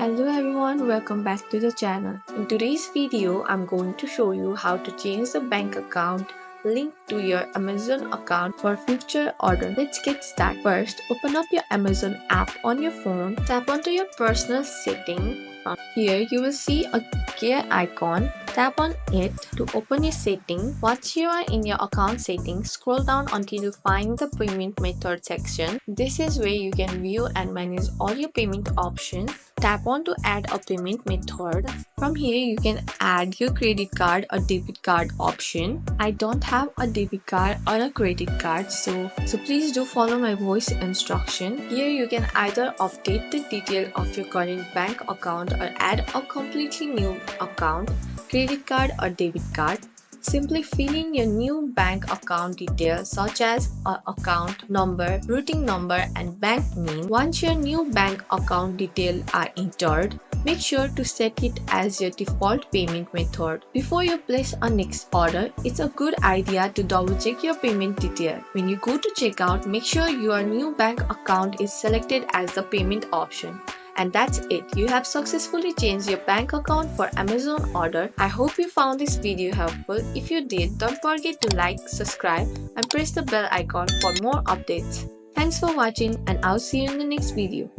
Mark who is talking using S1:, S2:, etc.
S1: Hello everyone, welcome back to the channel. In today's video, I'm going to show you how to change the bank account linked to your Amazon account for future order. Let's get started. First, open up your Amazon app on your phone. Tap onto your personal setting. From here, you will see a gear icon. Tap on it to open your setting. Once you are in your account settings, scroll down until you find the payment method section. This is where you can view and manage all your payment options. Tap on to add a payment method. From here, you can add your credit card or debit card option. I don't have a debit card or a credit card, so please do follow my voice instruction. Here you can either update the detail of your current bank account or add a completely new account, credit card or debit card. Simply fill in your new bank account details such as account number, routing number and bank name. Once your new bank account details are entered, make sure to set it as your default payment method. Before you place a next order, it's a good idea to double check your payment detail. When you go to checkout, make sure your new bank account is selected as the payment option. And that's it. You have successfully changed your bank account for Amazon order. I hope you found this video helpful. If you did, don't forget to like, subscribe and press the bell icon for more updates. Thanks for watching and I'll see you in the next video.